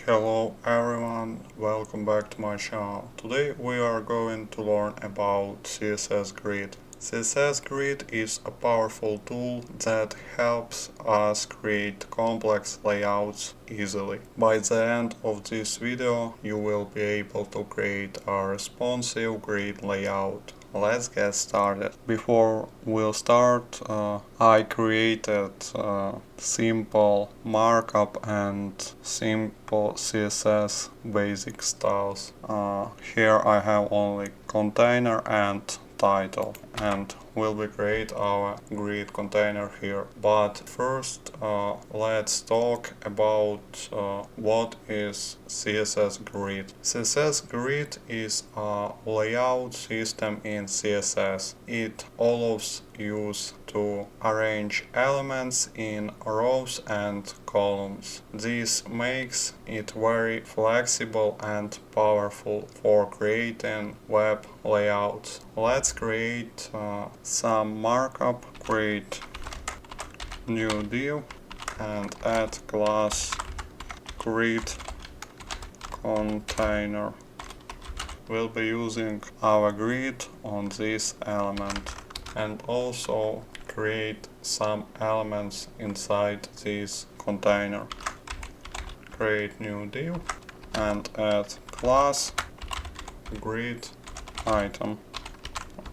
Hello everyone, welcome back to my channel. Today we are going to learn about CSS Grid. CSS Grid is a powerful tool that helps us create complex layouts easily. By the end of this video, you will be able to create a responsive grid layout. Let's get started. Before we'll start, I created simple markup and simple CSS basic styles. Here I have only container and title, and will be create our grid container here. But first let's talk about what is CSS Grid. CSS Grid is a layout system in CSS. It allows use to arrange elements in rows and columns. This makes it very flexible and powerful for creating web layouts. Let's create some markup. Create new div and add class grid container. We'll be using our grid on this element, and also create some elements inside this container. Create new div and add class grid item.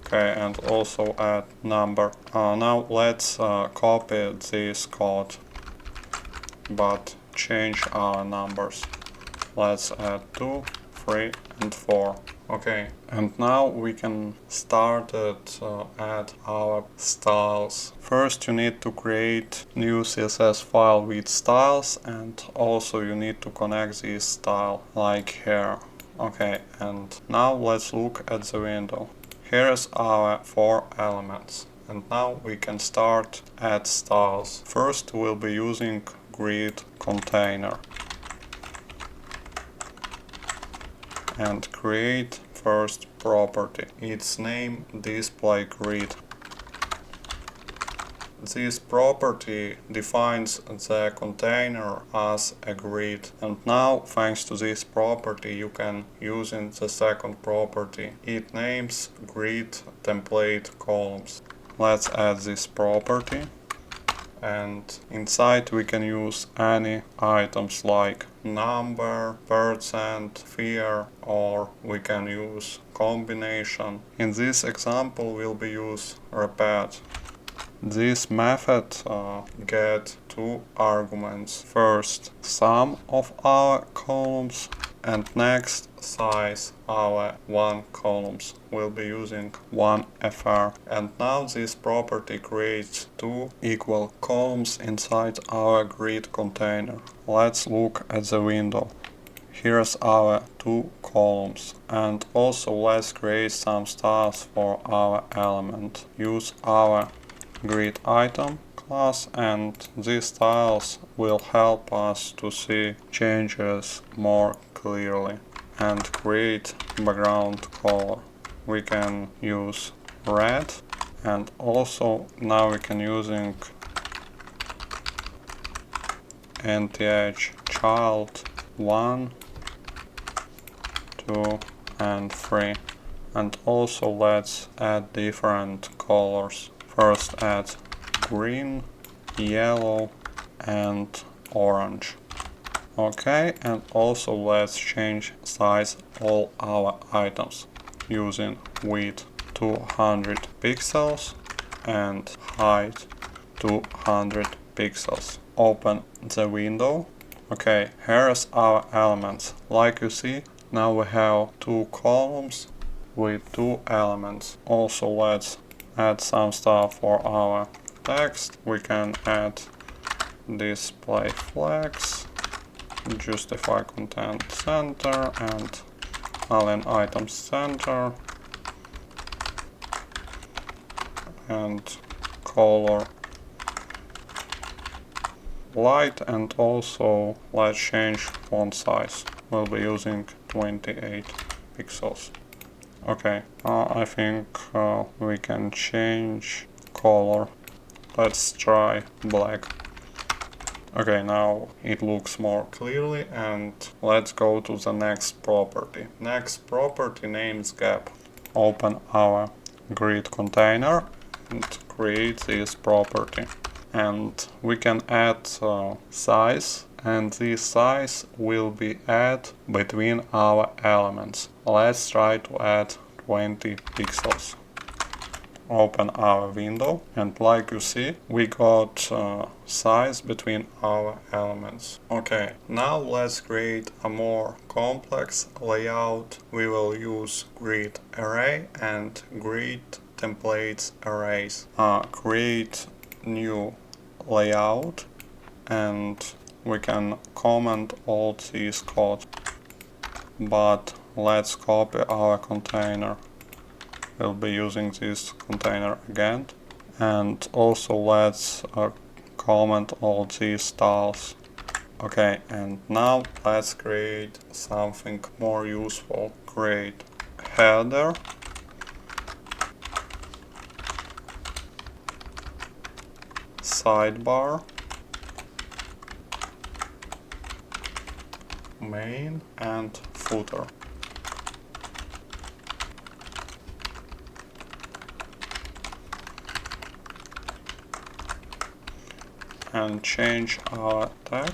Okay, and also add number. Now let's copy this code, but change our numbers. Let's add 2, 3 and 4. Okay, and now we can start add our styles. First you need to create new CSS file with styles, and also you need to connect this style like here. Okay, and now let's look at the window. Here's our 4 elements, and now we can start add styles. First we'll be using grid container and create first property. Its name display grid. This property defines the container as a grid, and now thanks to this property you can use in the second property. It names grid template columns. Let's add this property, and inside we can use any items like number, percent, sphere, or we can use combination. In this example we'll be use repeat. This method get 2 arguments. First, sum of our columns, and next, size our 1 columns. We'll be using 1fr. And now this property creates 2 equal columns inside our grid container. Let's look at the window. Here's our 2 columns, and also let's create some styles for our element. Use our grid item class, and these styles will help us to see changes more clearly and create background color. We can use red, and also now we can using nth child 1, 2 and 3, and also let's add different colors. First add green, yellow and orange. Okay, and also let's change size all our items using width 200 pixels and height 200 pixels. Open the window. Okay, here's our elements. Like you see, now we have 2 columns with 2 elements. Also let's add some stuff for our text. We can add display flags, justify content center, and align items center, and color light, and also let's change font size. We'll be using 28 pixels. Okay, I think we can change color. Let's try black. Okay, now it looks more clearly, and let's go to the next property. Next property names gap. Open our grid container and create this property. And we can add size, and this size will be added between our elements. Let's try to add 20 pixels. Open our window, and like you see, we got size between our elements. Okay, now let's create a more complex layout. We will use grid array and grid templates arrays. Create new layout, and we can comment all these code, but let's copy our container. We'll be using this container again, and also let's comment all these styles. Okay, and now let's create something more useful. Create header, sidebar, main, and footer. And change our tag.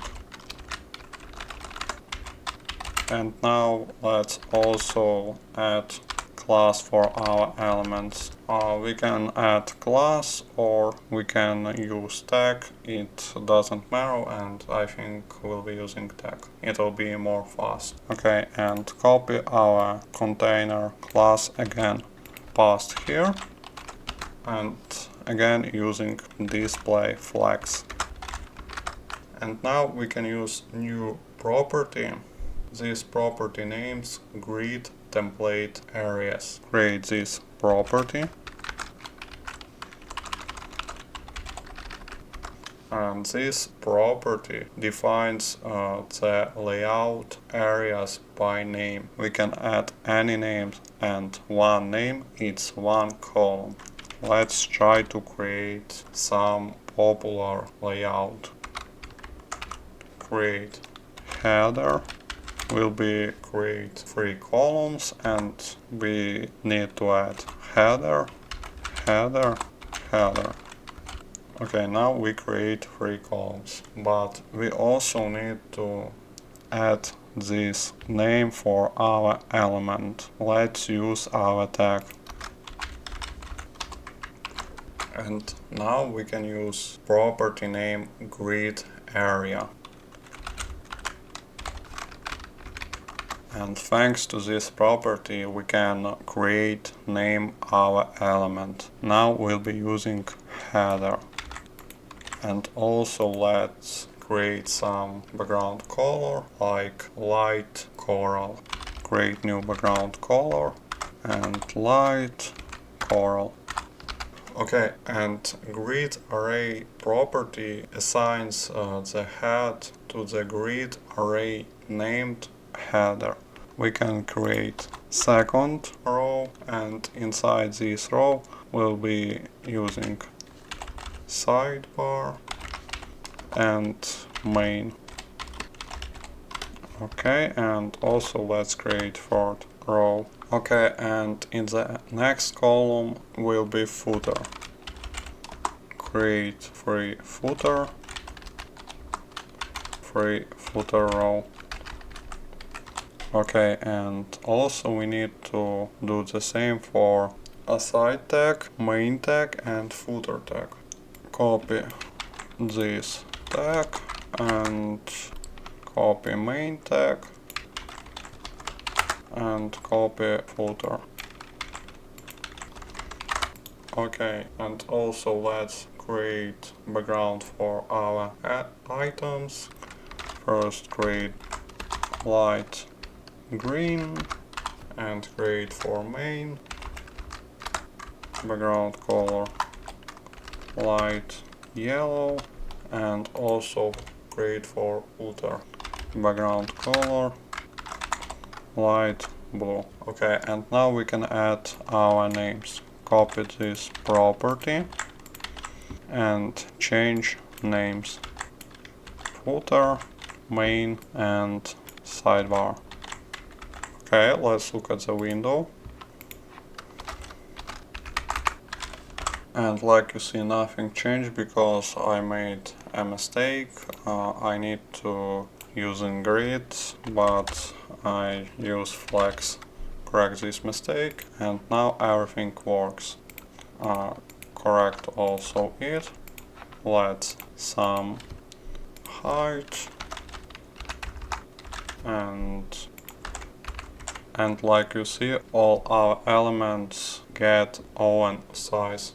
And now let's also add class for our elements. We can add class or we can use tag. It doesn't matter, and I think we'll be using tag. It'll be more fast. Okay, and copy our container class again, paste here, and again using display flags. And now we can use new property. This property names grid template areas. Create this property. And this property defines the layout areas by name. We can add any names, and one name is one column. Let's try to create some popular layout. Create header will be create 3 columns, and we need to add header, header, header. Okay, now we create 3 columns, but we also need to add this name for our element. Let's use our tag. And now we can use property name grid area. And thanks to this property we can create name our element. Now we'll be using header. And also let's create some background color like light coral. Create new background color and light coral. Okay, and grid array property assigns the head to the grid array named header. We can create second row, and inside this row we'll be using sidebar and main. Okay, and also let's create third row. Okay, and in the next column will be footer. Create 3 footer row. Okay, and also we need to do the same for a side tag, main tag, and footer tag. Copy this tag and copy main tag and copy footer. Okay, and also let's create background for our items. First create light green and create for main background color light yellow, and also create for footer background color light blue. Okay, and now we can add our names. Copy this property and change names footer, main and sidebar. Okay, let's look at the window. And like you see, nothing changed because I made a mistake. I need to use grid, but I use flex, correct this mistake, and now everything works. Correct also it. Let's some height and like you see, all our elements get own size.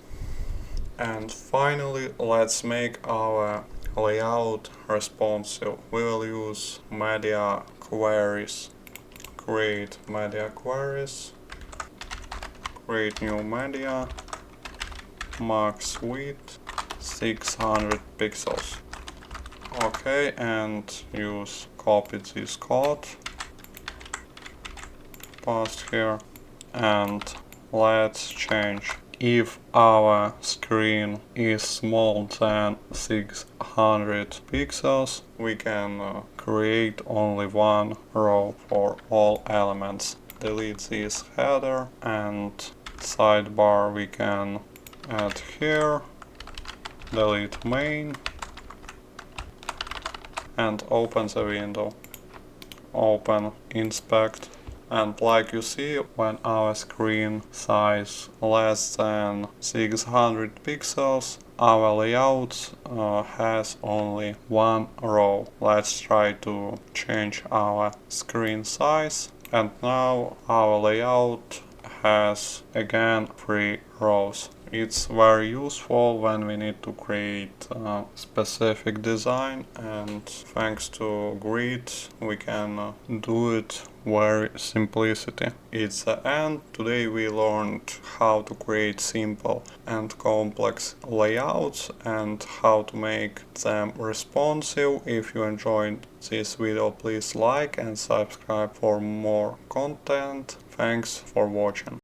And finally, let's make our layout responsive. We will use media queries. Create media queries. Create new media. Max width 600 pixels. Okay, and use copy this code. Paste here. And let's change. If our screen is smaller than 600 pixels, we can create only one row for all elements. Delete this header, and sidebar we can add here. Delete main and open the window. Open inspect. And like you see, when our screen size less than 600 pixels, our layout has only one row. Let's try to change our screen size. And now our layout has again 3 rows. It's very useful when we need to create a specific design, and thanks to Grid we can do it very simplicity. It's the end. Today we learned how to create simple and complex layouts and how to make them responsive. If you enjoyed this video, please like and subscribe for more content. Thanks for watching.